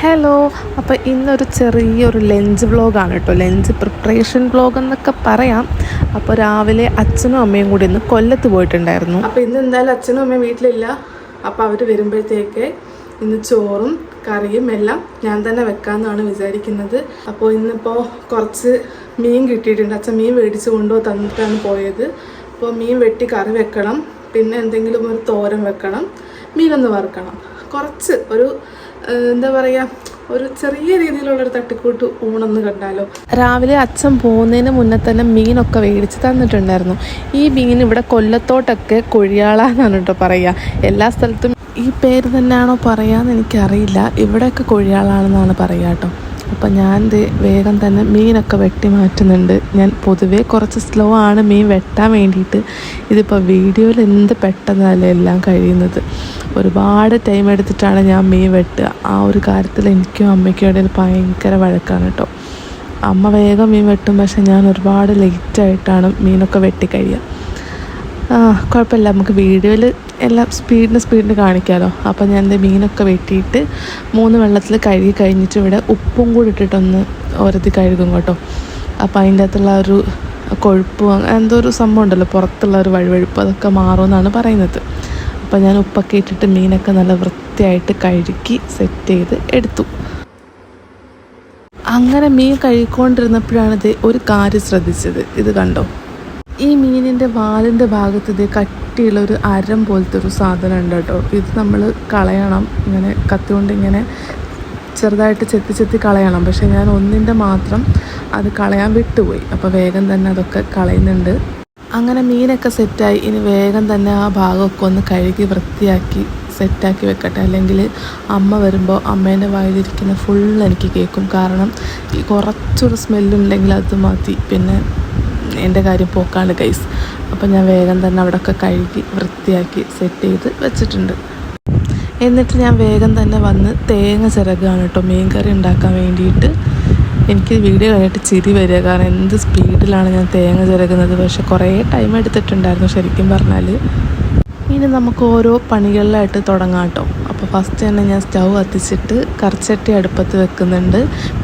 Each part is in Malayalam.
ഹലോ. അപ്പോൾ ഇന്നൊരു ചെറിയൊരു ലഞ്ച് വ്ളോഗാണ് കേട്ടോ, ലഞ്ച് പ്രിപ്പറേഷൻ വ്ളോഗ് എന്നൊക്കെ പറയാം. അപ്പോൾ രാവിലെ അച്ഛനും അമ്മയും കൂടി ഇന്ന് കൊല്ലത്ത് പോയിട്ടുണ്ടായിരുന്നു. അപ്പോൾ ഇന്ന് എന്തായാലും അച്ഛനും അമ്മയും വീട്ടിലില്ല. അപ്പോൾ അവർ വരുമ്പോഴത്തേക്ക് ഇന്ന് ചോറും കറിയും എല്ലാം ഞാൻ തന്നെ വെക്കാമെന്നാണ് വിചാരിക്കുന്നത്. അപ്പോൾ ഇന്നിപ്പോൾ കുറച്ച് മീൻ കിട്ടിയിട്ടുണ്ട്. അച്ഛൻ മീൻ മേടിച്ച് കൊണ്ടുപോയി തന്നിട്ടാണ് പോയത്. അപ്പോൾ മീൻ വെട്ടി കറി വെക്കണം, പിന്നെ എന്തെങ്കിലും ഒരു തോരൻ വെക്കണം, മീനൊന്ന് വറുക്കണം, കുറച്ച് ഒരു എന്താ പറയുക, ഒരു ചെറിയ രീതിയിലുള്ളൊരു തട്ടിക്കൂട്ട് ഊണെന്ന് കണ്ടാലോ. രാവിലെ അച്ഛൻ പോകുന്നതിന് മുന്നേ തന്നെ മീനൊക്കെ മേടിച്ച് തന്നിട്ടുണ്ടായിരുന്നു. ഈ മീൻ ഇവിടെ കൊല്ലത്തോട്ടൊക്കെ കൊഴിയാളാന്നാണ് കേട്ടോ പറയുക. എല്ലാ സ്ഥലത്തും ഈ പേര് തന്നെയാണോ പറയാമെന്ന് എനിക്കറിയില്ല. ഇവിടെയൊക്കെ കൊഴിയാളാണെന്നാണ് പറയുക കേട്ടോ. അപ്പം ഞാൻ വേഗം തന്നെ മീനൊക്കെ വെട്ടി മാറ്റുന്നുണ്ട്. ഞാൻ പൊതുവേ കുറച്ച് സ്ലോ ആണ് മീൻ വെട്ടാൻ വേണ്ടിയിട്ട്. ഇതിപ്പോൾ വീഡിയോയിൽ എന്ത് പെട്ടെന്നല്ലേ എല്ലാം കഴിയുന്നത്. ഒരുപാട് ടൈം എടുത്തിട്ടാണ് ഞാൻ മീൻ വെട്ടുക. ആ ഒരു കാര്യത്തിൽ എനിക്കും അമ്മയ്ക്കും ഇടയിൽ ഭയങ്കര വഴക്കാണ് കേട്ടോ. അമ്മ വേഗം മീൻ വെട്ടും, പക്ഷെ ഞാൻ ഒരുപാട് ലേറ്റായിട്ടാണ് മീനൊക്കെ വെട്ടി കഴിയുക. കുഴപ്പമില്ല, നമുക്ക് വീഡിയോയിൽ എല്ലാം സ്പീഡിന് കാണിക്കാമല്ലോ. അപ്പോൾ ഞാൻ മീനൊക്കെ വെട്ടിയിട്ട് 3 വെള്ളത്തിൽ കഴുകി കഴിഞ്ഞിട്ട് ഇവിടെ ഉപ്പും കൂടി ഇട്ടിട്ടൊന്ന് ഒരത്തി കഴുകും കേട്ടോ. അപ്പോൾ അതിൻ്റെ അകത്തുള്ള ഒരു കൊഴുപ്പ് എന്തോ ഒരു സംഭവം ഉണ്ടല്ലോ, പുറത്തുള്ള ഒരു വഴുവഴുപ്പ്, അതൊക്കെ മാറുമെന്നാണ് പറയുന്നത്. അപ്പോൾ ഞാൻ ഉപ്പൊക്കെ ഇട്ടിട്ട് മീനൊക്കെ നല്ല വൃത്തിയായിട്ട് കഴുകി സെറ്റ് ചെയ്ത് എടുത്തു. അങ്ങനെ മീൻ കഴുകിക്കൊണ്ടിരുന്നപ്പോഴാണ് ഒരു കാര്യം ശ്രദ്ധിച്ചത്. ഇത് കണ്ടോ, ഈ മീനിൻ്റെ വാലിൻ്റെ ഭാഗത്ത് കട്ടിയുള്ള ഒരു അരം പോലത്തെ ഒരു സാധനം ഉണ്ട് കേട്ടോ. ഇത് നമ്മൾ കളയണം, ഇങ്ങനെ കത്തി കൊണ്ട് ഇങ്ങനെ ചെറുതായിട്ട് ചെത്തി കളയണം. പക്ഷേ ഞാൻ ഒന്നിൻ്റെ മാത്രം അത് കളയാൻ വിട്ടുപോയി. അപ്പോൾ വേഗം തന്നെ അതൊക്കെ കളയുന്നുണ്ട്. അങ്ങനെ മീനൊക്കെ സെറ്റായി. ഇനി വേഗം തന്നെ ആ ഭാഗമൊക്കെ ഒന്ന് കഴുകി വൃത്തിയാക്കി സെറ്റാക്കി വെക്കട്ടെ. അല്ലെങ്കിൽ അമ്മ വരുമ്പോൾ അമ്മേൻ്റെ വായിലിരിക്കുന്ന ഫുൾ എനിക്ക് കേൾക്കും. കാരണം ഈ കുറച്ചൊരു സ്മെല്ലുണ്ടെങ്കിൽ അത് മതി, പിന്നെ എൻ്റെ കാര്യം പോക്കാണ് ഗൈസ്. അപ്പോൾ ഞാൻ വേഗം തന്നെ അവിടെയൊക്കെ കഴുകി വൃത്തിയാക്കി സെറ്റ് ചെയ്ത് വെച്ചിട്ടുണ്ട്. എന്നിട്ട് ഞാൻ വേഗം തന്നെ വന്ന് തേങ്ങ ചിരകുകയാണ് കേട്ടോ, മീൻ കറി ഉണ്ടാക്കാൻ വേണ്ടിയിട്ട്. എനിക്ക് വീഡിയോ കഴിഞ്ഞിട്ട് ചിരി വരിക, കാരണം എന്ത് സ്പീഡിലാണ് ഞാൻ തേങ്ങ ചിരകുന്നത്. പക്ഷെ കുറേ ടൈം എടുത്തിട്ടുണ്ടായിരുന്നു ശരിക്കും പറഞ്ഞാൽ. ഇനി നമുക്ക് ഓരോ പണികളിലായിട്ട് തുടങ്ങാം കേട്ടോ. അപ്പോൾ ഫസ്റ്റ് തന്നെ ഞാൻ സ്റ്റൗ കത്തിച്ചിട്ട് കറിച്ചട്ടി അടുപ്പത്ത് വെക്കുന്നുണ്ട്.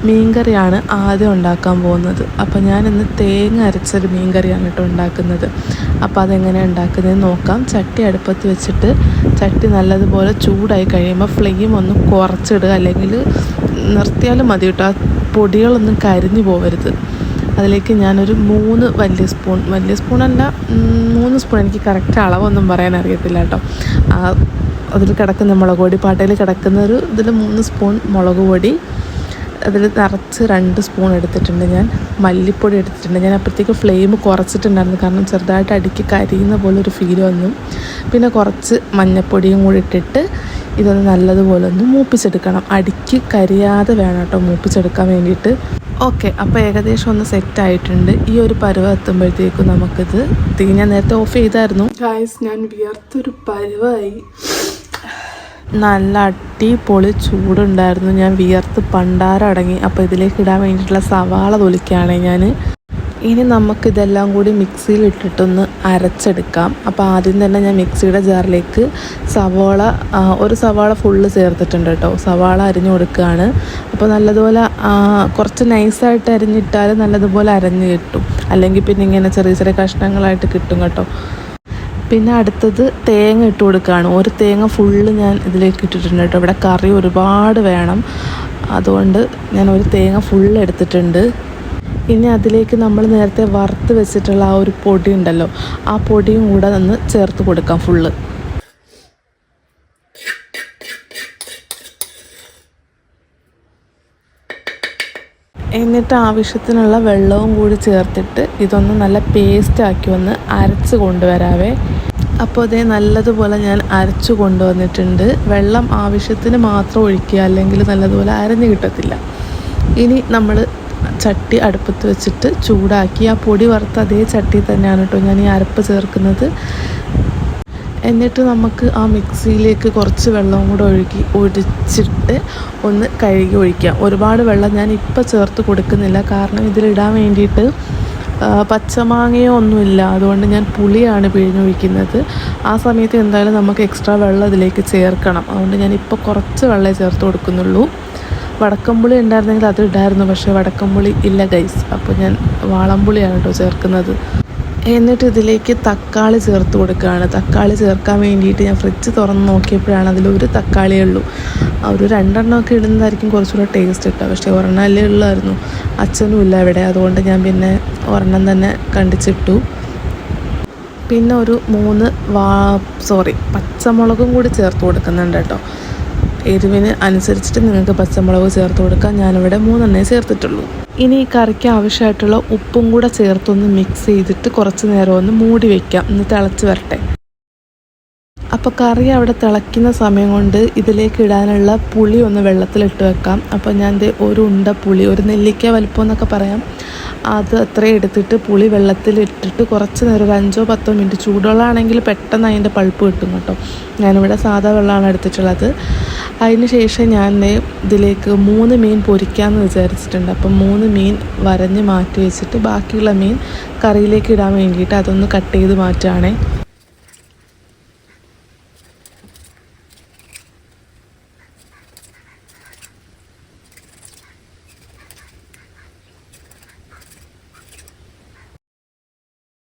മീൻകറിയാണ് ആദ്യം ഉണ്ടാക്കാൻ പോകുന്നത്. അപ്പോൾ ഞാനിന്ന് തേങ്ങ അരച്ചൊരു മീൻകറിയാണ് കേട്ടോ ഉണ്ടാക്കുന്നത്. അപ്പോൾ അതെങ്ങനെയാണ് ഉണ്ടാക്കുന്നതെന്ന് നോക്കാം. ചട്ടി അടുപ്പത്ത് വെച്ചിട്ട് ചട്ടി നല്ലതുപോലെ ചൂടായി കഴിയുമ്പോൾ ഫ്ലെയിം ഒന്ന് കുറച്ചിടുക, അല്ലെങ്കിൽ നിർത്തിയാലും മതി കേട്ടോ. ആ പൊടികളൊന്നും കരിഞ്ഞു പോകരുത്. അതിലേക്ക് ഞാനൊരു 3 വലിയ സ്പൂണല്ല 3 സ്പൂൺ, എനിക്ക് കറക്റ്റ് അളവൊന്നും പറയാൻ അറിയത്തില്ല കേട്ടോ. അതിൽ കിടക്കുന്ന മുളക് പൊടി, പാട്ടയിൽ കിടക്കുന്ന ഇതിൽ 3 സ്പൂൺ മുളക് പൊടി, അതിൽ നിറച്ച് 2 സ്പൂൺ എടുത്തിട്ടുണ്ട്. ഞാൻ മല്ലിപ്പൊടി എടുത്തിട്ടുണ്ട്. ഞാൻ അപ്പോഴത്തേക്ക് ഫ്ലെയിം കുറച്ചിട്ടുണ്ടായിരുന്നു, കാരണം ചെറുതായിട്ട് അടിക്ക് കരിയുന്ന പോലെ ഒരു ഫീൽ വന്നു. പിന്നെ കുറച്ച് മഞ്ഞൾപ്പൊടിയും കൂടി ഇട്ടിട്ട് ഇതൊന്ന് നല്ലതുപോലെ ഒന്ന് മൂപ്പിച്ചെടുക്കണം. അടിക്ക് കരിയാതെ വേണം കേട്ടോ മൂപ്പിച്ചെടുക്കാൻ വേണ്ടിയിട്ട്. ഓക്കെ, അപ്പോൾ ഏകദേശം ഒന്ന് സെറ്റായിട്ടുണ്ട്. ഈ ഒരു പരുവം എത്തുമ്പോഴത്തേക്കും നമുക്കിത് ഞാൻ നേരത്തെ ഓഫ് ചെയ്തായിരുന്നു ഗായ്സ്. ഞാൻ വിയർത്തൊരു പരുവായി. നല്ല അടിപൊളി ചൂടുണ്ടായിരുന്നു. ഞാൻ വിയർത്ത് പണ്ടാരടങ്ങി. അപ്പോൾ ഇതിലേക്ക് ഇടാൻ വേണ്ടിയിട്ടുള്ള സവാള തൊലിക്കുകയാണ് ഞാൻ. ഇനി നമുക്കിതെല്ലാം കൂടി മിക്സിയിൽ ഇട്ടിട്ടൊന്ന് അരച്ചെടുക്കാം. അപ്പോൾ ആദ്യം തന്നെ ഞാൻ മിക്സിയുടെ ജാറിലേക്ക് ഒരു സവാള ഫുള്ള് ചേർത്തിട്ടുണ്ട് കേട്ടോ. സവാള അരിഞ്ഞു കൊടുക്കുകയാണ്. അപ്പോൾ നല്ലതുപോലെ കുറച്ച് നൈസായിട്ട് അരിഞ്ഞിട്ടാൽ നല്ലതുപോലെ അരഞ്ഞ് കിട്ടും. അല്ലെങ്കിൽ പിന്നെ ഇങ്ങനെ ചെറിയ ചെറിയ കഷ്ണങ്ങളായിട്ട് കിട്ടും കേട്ടോ. പിന്നെ അടുത്തത് തേങ്ങ ഇട്ട് കൊടുക്കുകയാണ്. ഒരു തേങ്ങ ഫുള്ള് ഞാൻ ഇതിലേക്ക് ഇട്ടിട്ടുണ്ട് കേട്ടോ. ഇവിടെ കറി ഒരുപാട് വേണം, അതുകൊണ്ട് ഞാൻ ഒരു തേങ്ങ ഫുള്ള് എടുത്തിട്ടുണ്ട്. ഇനി അതിലേക്ക് നമ്മൾ നേരത്തെ വറുത്ത് വെച്ചിട്ടുള്ള ആ ഒരു പൊടി ഉണ്ടല്ലോ, ആ പൊടിയും കൂടെ ഒന്ന് ചേർത്ത് കൊടുക്കാം ഫുള്ള്. എന്നിട്ട് ആവശ്യത്തിനുള്ള വെള്ളവും കൂടി ചേർത്തിട്ട് ഇതൊന്ന് നല്ല പേസ്റ്റാക്കി ഒന്ന് അരച്ച് കൊണ്ടുവരാവേ. അപ്പോൾ അതേ നല്ലതുപോലെ ഞാൻ അരച്ചു കൊണ്ടുവന്നിട്ടുണ്ട്. വെള്ളം ആവശ്യത്തിന് മാത്രം ഒഴിക്കുക, അല്ലെങ്കിൽ നല്ലതുപോലെ അരഞ്ഞ് കിട്ടത്തില്ല. ഇനി നമ്മൾ ചട്ടി അടുപ്പത്ത് വെച്ചിട്ട് ചൂടാക്കി ആ പൊടി വറുത്ത അതേ ചട്ടി തന്നെയാണ് കേട്ടോ ഞാൻ ഈ അരപ്പ് ചേർക്കുന്നത്. എന്നിട്ട് നമുക്ക് ആ മിക്സിയിലേക്ക് കുറച്ച് വെള്ളവും കൂടെ ഒഴിച്ചിട്ട് ഒന്ന് കഴുകി ഒഴിക്കാം. ഒരുപാട് വെള്ളം ഞാൻ ഇപ്പോൾ ചേർത്ത് കൊടുക്കുന്നില്ല, കാരണം ഇതിലിടാൻ വേണ്ടിയിട്ട് പച്ചമാങ്ങയോ ഒന്നുമില്ല. അതുകൊണ്ട് ഞാൻ പുളിയാണ് പിഴിഞ്ഞൊഴിക്കുന്നത്. ആ സമയത്ത് എന്തായാലും നമുക്ക് എക്സ്ട്രാ വെള്ളം ഇതിലേക്ക് ചേർക്കണം. അതുകൊണ്ട് ഞാനിപ്പോൾ കുറച്ച് വെള്ളമേ ചേർത്ത് കൊടുക്കുന്നുള്ളൂ. വടക്കംപുളി ഉണ്ടായിരുന്നെങ്കിൽ അത് ഇടായിരുന്നു, പക്ഷേ വടക്കംപുളി ഇല്ല ഗൈസ്. അപ്പോൾ ഞാൻ വാളംപുളിയാണ് കേട്ടോ ചേർക്കുന്നത്. എന്നിട്ട് ഇതിലേക്ക് തക്കാളി ചേർത്ത് കൊടുക്കുകയാണ്. തക്കാളി ചേർക്കാൻ വേണ്ടിയിട്ട് ഞാൻ ഫ്രിഡ്ജ് തുറന്ന് നോക്കിയപ്പോഴാണ് അതിലൊരു തക്കാളിയേ ഉള്ളൂ. ഒരു 2 എണ്ണമൊക്കെ ഇടുന്നതായിരിക്കും കുറച്ചുകൂടെ ടേസ്റ്റ് കിട്ടുക, പക്ഷേ ഒരെണ്ണമല്ലേ ഉള്ളായിരുന്നു. അച്ഛനും ഇല്ല ഇവിടെ, അതുകൊണ്ട് ഞാൻ പിന്നെ ഒരെണ്ണം തന്നെ കണ്ടിച്ചിട്ടു. പിന്നെ ഒരു 3 പച്ചമുളകും കൂടി ചേർത്ത് കൊടുക്കുന്നുണ്ട് കേട്ടോ. എരിവിന് അനുസരിച്ചിട്ട് നിങ്ങൾക്ക് പച്ചമുളക് ചേർത്ത് കൊടുക്കാം. ഞാനിവിടെ 3 എണ്ണേ ചേർത്തിട്ടുള്ളൂ. ഇനി ഈ കറിക്ക് ആവശ്യമായിട്ടുള്ള ഉപ്പും കൂടെ ചേർത്തൊന്ന് മിക്സ് ചെയ്തിട്ട് കുറച്ച് നേരം ഒന്ന് മൂടി വയ്ക്കാം, ഒന്ന് തിളച്ച് വരട്ടെ. അപ്പോൾ കറി അവിടെ തിളയ്ക്കുന്ന സമയം കൊണ്ട് ഇതിലേക്ക് ഇടാനുള്ള പുളി ഒന്ന് വെള്ളത്തിലിട്ട് വെക്കാം. അപ്പോൾ ഞാൻ ഒരു ഉണ്ട പുളി, ഒരു നെല്ലിക്ക വലിപ്പം എന്നൊക്കെ പറയാം, അത് അത്രയും എടുത്തിട്ട് പുളി വെള്ളത്തിലിട്ടിട്ട് കുറച്ച് നേരം ഒരു 5-10 മിനിറ്റ്, ചൂടുവെള്ളമാണെങ്കിൽ പെട്ടെന്ന് അതിൻ്റെ പൾപ്പ് കിട്ടും കേട്ടോ. ഞാനിവിടെ സാധാ വെള്ളമാണ് എടുത്തിട്ടുള്ളത്. അതിന് ശേഷം ഞാൻ ഇതിലേക്ക് 3 മീൻ പൊരിക്കാമെന്ന് വിചാരിച്ചിട്ടുണ്ട്. അപ്പം 3 മീൻ വരഞ്ഞ് മാറ്റി വെച്ചിട്ട് ബാക്കിയുള്ള മീൻ കറിയിലേക്ക് ഇടാൻ വേണ്ടിയിട്ട് അതൊന്ന് കട്ട് ചെയ്ത് മാറ്റുകയാണേ.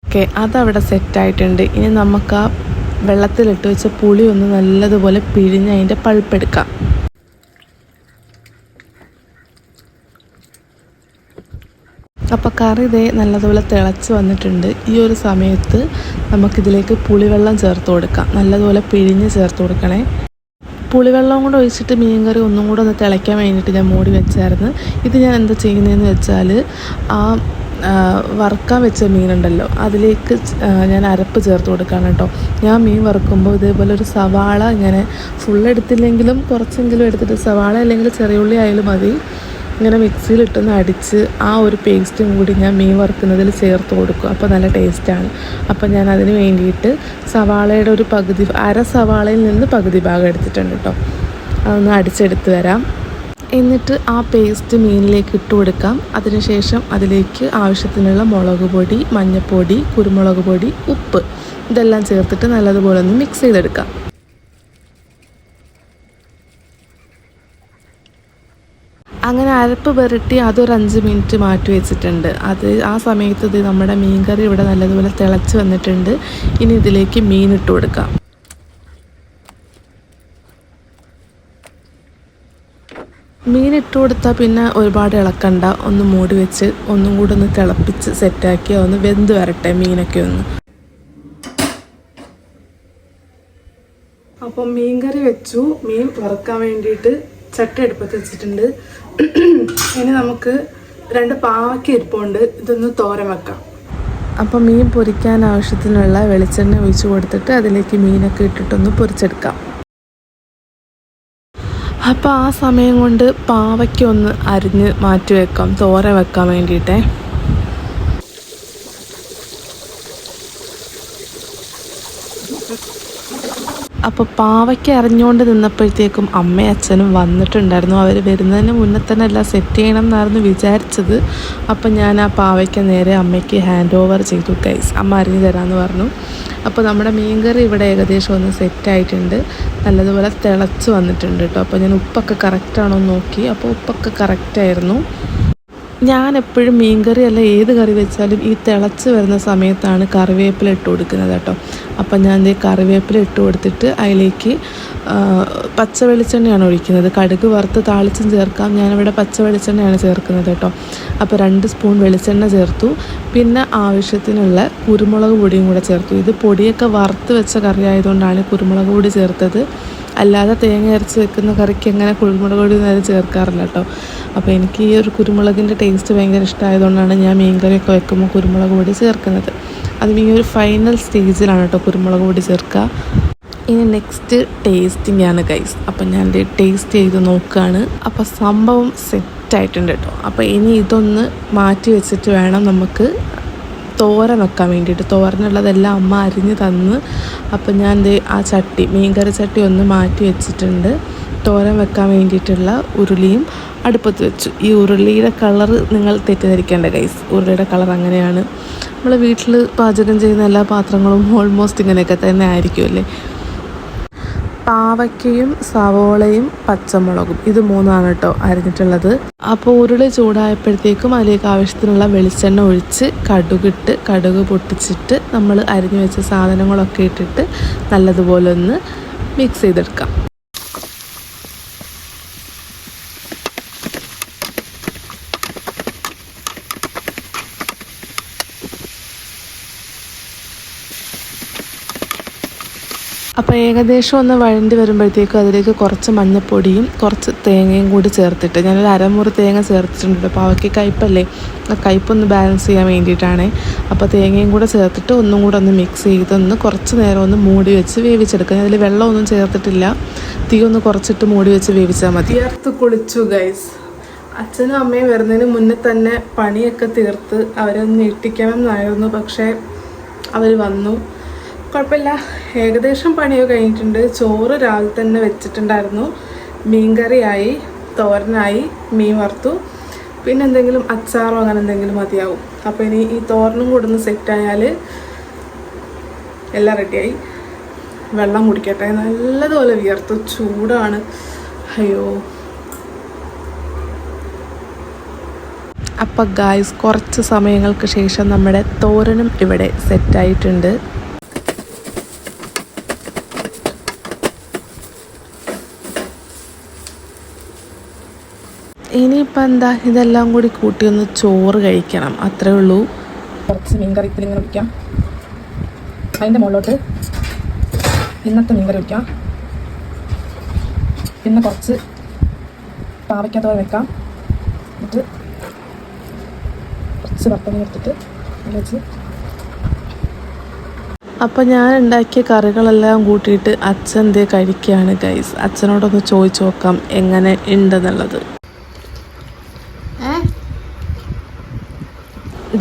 ഓക്കെ, അതവിടെ സെറ്റായിട്ടുണ്ട്. ഇനി നമുക്ക് ആ വെള്ളത്തിലിട്ട് വെച്ച പുളി ഒന്ന് നല്ലതുപോലെ പിഴിഞ്ഞ് അതിൻ്റെ പൾപ്പെടുക്കാം. അപ്പോൾ കറി നല്ലതുപോലെ തിളച്ച് വന്നിട്ടുണ്ട്. ഈ ഒരു സമയത്ത് നമുക്കിതിലേക്ക് പുളിവെള്ളം ചേർത്ത് കൊടുക്കാം. നല്ലതുപോലെ പിഴിഞ്ഞ് ചേർത്ത് കൊടുക്കണേ. പുളിവെള്ളം കൂടെ ഒഴിച്ചിട്ട് മീൻ കറി ഒന്നും കൂടെ ഒന്ന് തിളയ്ക്കാൻ വേണ്ടിയിട്ട് ഞാൻ മൂടി വെച്ചായിരുന്നു. ഇത് ഞാൻ എന്താ ചെയ്യുന്നതെന്ന് വെച്ചാൽ, ആ വറുക്കാൻ വെച്ച മീനുണ്ടല്ലോ അതിലേക്ക് ഞാൻ അരപ്പ് ചേർത്ത് കൊടുക്കുകയാണ് കേട്ടോ. ഞാൻ മീൻ വറുക്കുമ്പോൾ ഇതേപോലെ ഒരു സവാള ഇങ്ങനെ ഫുള്ളെടുത്തില്ലെങ്കിലും കുറച്ചെങ്കിലും എടുത്തിട്ട്, സവാള അല്ലെങ്കിൽ ചെറിയ ഉള്ളി ആയാലും മതി, ഇങ്ങനെ മിക്സിയിലിട്ടൊന്ന് അടിച്ച് ആ ഒരു പേസ്റ്റും കൂടി ഞാൻ മീൻ വറുക്കുന്നതിൽ ചേർത്ത് കൊടുക്കും. അപ്പോൾ നല്ല ടേസ്റ്റാണ്. അപ്പോൾ ഞാൻ അതിന് വേണ്ടിയിട്ട് സവാളയുടെ ഒരു പകുതി, അര സവാളയിൽ നിന്ന് പകുതി ഭാഗം എടുത്തിട്ടുണ്ട് കേട്ടോ. അതൊന്ന് അടിച്ചെടുത്ത് വരാം. എന്നിട്ട് ആ പേസ്റ്റ് മീനിലേക്ക് ഇട്ട് കൊടുക്കാം. അതിനുശേഷം അതിലേക്ക് ആവശ്യത്തിനുള്ള മുളക് പൊടി, മഞ്ഞൾപ്പൊടി, കുരുമുളക് പൊടി, ഉപ്പ് ഇതെല്ലാം ചേർത്തിട്ട് നല്ലതുപോലെ ഒന്ന് മിക്സ് ചെയ്തെടുക്കാം. അങ്ങനെ അരപ്പ് പുരട്ടി അതൊരു 5 മിനിറ്റ് മാറ്റി വെച്ചിട്ടുണ്ട്. ആ സമയത്ത് നമ്മുടെ മീൻ കറി ഇവിടെ നല്ലതുപോലെ തിളച്ച് വന്നിട്ടുണ്ട്. ഇനി ഇതിലേക്ക് മീൻ ഇട്ട് കൊടുക്കാം. മീൻ ഇട്ട് കൊടുത്താൽ പിന്നെ ഒരുപാട് ഇളക്കണ്ട, ഒന്ന് മൂടി വെച്ച് ഒന്നും കൂടെ ഒന്ന് തിളപ്പിച്ച് സെറ്റാക്കി ഒന്ന് വെന്ത് വരട്ടെ മീനൊക്കെ ഒന്ന്. അപ്പം മീൻ കറി വെച്ചു. മീൻ വറുക്കാൻ വേണ്ടിയിട്ട് ചട്ടി അടുപ്പത്ത് വെച്ചിട്ടുണ്ട്. ഇനി നമുക്ക് 2 പാവയ്ക്ക ഇരിപ്പുണ്ട്, ഇതൊന്ന് തോരൻ വെക്കാം. അപ്പം മീൻ പൊരിക്കാൻ ആവശ്യത്തിനുള്ള വെളിച്ചെണ്ണ ഒഴിച്ച് കൊടുത്തിട്ട് അതിലേക്ക് മീനൊക്കെ ഇട്ടിട്ടൊന്ന് പൊരിച്ചെടുക്കാം. അപ്പോൾ ആ സമയം കൊണ്ട് പാവയ്ക്ക ഒന്ന് അരിഞ്ഞ് മാറ്റി വെക്കാം, തോരൻ വെക്കാൻ വേണ്ടിയിട്ടേ. അപ്പോൾ പാവയ്ക്ക് അറിഞ്ഞുകൊണ്ട് നിന്നപ്പോഴത്തേക്കും അമ്മയും അച്ഛനും വന്നിട്ടുണ്ടായിരുന്നു. അവർ വരുന്നതിന് മുന്നേ തന്നെ എല്ലാം സെറ്റ് ചെയ്യണം എന്നായിരുന്നു വിചാരിച്ചത്. അപ്പം ഞാൻ ആ പാവയ്ക്ക് നേരെ അമ്മയ്ക്ക് ഹാൻഡ് ഓവർ ചെയ്തു ഗൈസ്. അമ്മ അരിഞ്ഞു തരാമെന്ന് പറഞ്ഞു. അപ്പോൾ നമ്മുടെ മീൻകറി ഇവിടെ ഏകദേശം ഒന്ന് സെറ്റായിട്ടുണ്ട്, നല്ലതുപോലെ തിളച്ച് വന്നിട്ടുണ്ട് കേട്ടോ. അപ്പോൾ ഞാൻ ഉപ്പൊക്കെ കറക്റ്റാണോ എന്ന് നോക്കി. അപ്പോൾ ഉപ്പൊക്കെ കറക്റ്റായിരുന്നു. ഞാൻ എപ്പോഴും മീൻകറി അല്ല ഏത് കറി വെച്ചാലും ഈ തിളച്ച് വരുന്ന സമയത്താണ് കറിവേപ്പില ഇട്ട് കൊടുക്കുന്നത് കേട്ടോ. അപ്പം ഞാൻ കറിവേപ്പില ഇട്ട് കൊടുത്തിട്ട് അതിലേക്ക് പച്ച വെളിച്ചെണ്ണയാണ് ഒഴിക്കുന്നത്. കടുക് വറുത്ത് താളിച്ചും ചേർക്കാം, ഞാനിവിടെ പച്ച വെളിച്ചെണ്ണയാണ് ചേർക്കുന്നത് കേട്ടോ. അപ്പോൾ 2 സ്പൂൺ വെളിച്ചെണ്ണ ചേർത്തു. പിന്നെ ആവശ്യത്തിനുള്ള കുരുമുളക് പൊടിയും കൂടെ ചേർത്തു. ഇത് പൊടിയൊക്കെ വറുത്ത് വെച്ച കറി ആയതുകൊണ്ടാണ് കുരുമുളക് പൊടി ചേർത്തത്. അല്ലാതെ തേങ്ങ അരച്ച് വെക്കുന്ന കറിക്ക് എങ്ങനെ കുരുമുളക് പൊടി നേരം ചേർക്കാറില്ല കേട്ടോ. അപ്പോൾ എനിക്ക് ഈ ഒരു കുരുമുളകിൻ്റെ ടേസ്റ്റ് ഭയങ്കര ഇഷ്ടമായതുകൊണ്ടാണ് ഞാൻ മീൻ കറിയൊക്കെ വെക്കുമ്പോൾ കുരുമുളക് പൊടി ചേർക്കുന്നത്. അതും ഈ ഒരു ഫൈനൽ സ്റ്റേജിലാണ് കേട്ടോ കുരുമുളക് പൊടി ചേർക്കുക. ഇനി നെക്സ്റ്റ് ടേസ്റ്റിംഗ് ആണ് ഗൈസ്. അപ്പം ഞാൻ ടേസ്റ്റ് ചെയ്ത് നോക്കുകയാണ്. അപ്പോൾ സംഭവം സെറ്റായിട്ടുണ്ട് കേട്ടോ. അപ്പോൾ ഇനി ഇതൊന്ന് മാറ്റി വെച്ചിട്ട് വേണം നമുക്ക് തോരൻ വെക്കാൻ വേണ്ടിയിട്ട്. തോരനുള്ളതെല്ലാം അമ്മ അരിഞ്ഞ് തന്ന്. അപ്പം ഞാൻ ആ ചട്ടി, മീൻകറി ചട്ടി ഒന്ന് മാറ്റി വെച്ചിട്ടുണ്ട്. തോരൻ വെക്കാൻ വേണ്ടിയിട്ടുള്ള ഉരുളിയും അടുപ്പത്ത് വെച്ചു. ഈ ഉരുളിയുടെ കളർ നിങ്ങൾ തെറ്റിദ്ധരിക്കേണ്ട ഗൈസ്. ഉരുളിയുടെ കളർ അങ്ങനെയാണ്. നമ്മൾ വീട്ടിൽ പാചകം ചെയ്യുന്ന എല്ലാ പാത്രങ്ങളും ഓൾമോസ്റ്റ് ഇങ്ങനെയൊക്കെ തന്നെ ആയിരിക്കുമല്ലേ. പാവയ്ക്കയും സവോളയും പച്ചമുളകും ഇത് മൂന്നാണ് കേട്ടോ അരിഞ്ഞിട്ടുള്ളത്. അപ്പോൾ ഉരുളി ചൂടായപ്പോഴത്തേക്കും അതിലേക്ക് ആവശ്യത്തിനുള്ള വെളിച്ചെണ്ണ ഒഴിച്ച് കടുക് പൊട്ടിച്ചിട്ട് നമ്മൾ അരിഞ്ഞു വെച്ച സാധനങ്ങളൊക്കെ ഇട്ടിട്ട് നല്ലതുപോലെ ഒന്ന് മിക്സ് ചെയ്തെടുക്കാം. അപ്പോൾ ഏകദേശം ഒന്ന് വഴണ്ടി വരുമ്പോഴത്തേക്കും അതിലേക്ക് കുറച്ച് മഞ്ഞൾപ്പൊടിയും കുറച്ച് തേങ്ങയും കൂടി ചേർത്തിട്ട്, ഞാനൊരു അരമുറി തേങ്ങ ചേർത്തിട്ടുണ്ട്. പാവയ്ക്ക് കയ്പല്ലേ, ആ കയ്പൊന്ന് ബാലൻസ് ചെയ്യാൻ വേണ്ടിയിട്ടാണ്. അപ്പോൾ തേങ്ങയും കൂടെ ചേർത്തിട്ട് ഒന്നും കൂടെ ഒന്ന് മിക്സ് ചെയ്തൊന്ന് കുറച്ച് നേരം ഒന്ന് മൂടി വെച്ച് വേവിച്ചെടുക്കുക. അതിൽ വെള്ളമൊന്നും ചേർത്തിട്ടില്ല, തീ ഒന്ന് കുറച്ചിട്ട് മൂടി വെച്ച് വേവിച്ചാൽ മതി. തീർത്ത് കുളിച്ചു ഗൈസ്. അച്ഛനും അമ്മയും വരുന്നതിന് മുന്നേ തന്നെ പണിയൊക്കെ തീർത്ത് അവരൊന്ന് ഞെട്ടിക്കണമെന്നായിരുന്നു. പക്ഷേ അവർ വന്നു. കുഴപ്പമില്ല, ഏകദേശം പണിയൊക്കെ കഴിഞ്ഞിട്ടുണ്ട്. ചോറ് രാവിലെ തന്നെ വെച്ചിട്ടുണ്ടായിരുന്നു. മീൻകറിയായി, തോരനായി, മീൻ വറുത്തു, പിന്നെ എന്തെങ്കിലും അച്ചാറോ അങ്ങനെ എന്തെങ്കിലും മതിയാവും. അപ്പോൾ ഇനി ഈ തോരനും കൂടെ ഒന്ന് സെറ്റായാൽ എല്ലാം റെഡിയായി. വെള്ളം കുടിക്കട്ടെ, നല്ലതുപോലെ വിയർത്തു, ചൂടാണ്. അയ്യോ. അപ്പം ഗായ്സ്, കുറച്ച് സമയങ്ങൾക്ക് ശേഷം നമ്മുടെ തോരനും ഇവിടെ സെറ്റായിട്ടുണ്ട്. ഇനിയിപ്പോൾ എന്താ, ഇതെല്ലാം കൂടി കൂട്ടി ഒന്ന് ചോറ് കഴിക്കണം, അത്രേ ഉള്ളൂ. കുറച്ച് മീൻകറി ഇങ്ങനെ വയ്ക്കാം, അതിൻ്റെ മുകളിലോട്ട് ഇന്നത്തെ മീൻകറി വയ്ക്കാം, പിന്നെ കുറച്ച് പാവയ്ക്കത്തോടെ വെക്കാം, എന്നിട്ട് കുറച്ച് വറുത്തമീൻ എടുത്തിട്ട് വെച്ച്. അപ്പോൾ ഞാൻ ഉണ്ടാക്കിയ കറികളെല്ലാം കൂട്ടിയിട്ട് അച്ഛൻ എന്തേ കഴിക്കുകയാണ് ഗൈസ്. അച്ഛനോടൊന്ന് ചോദിച്ചു നോക്കാം എങ്ങനെ ഉണ്ടെന്നുള്ളത്.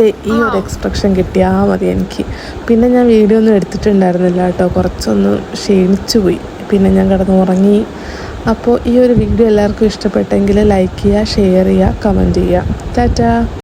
ഈ ഒരു എക്സ്പ്രഷൻ കിട്ടിയാൽ മതി എനിക്ക്. പിന്നെ ഞാൻ വീഡിയോ ഒന്നും എടുത്തിട്ടുണ്ടായിരുന്നില്ല കേട്ടോ, കുറച്ചൊന്ന് ക്ഷീണിച്ചു പോയി, പിന്നെ ഞാൻ കിടന്നുറങ്ങി. അപ്പോൾ ഈ ഒരു വീഡിയോ എല്ലാവർക്കും ഇഷ്ടപ്പെട്ടെങ്കിൽ ലൈക്ക് ചെയ്യുക, ഷെയർ ചെയ്യുക, കമൻറ്റ് ചെയ്യുക. ടാറ്റാ.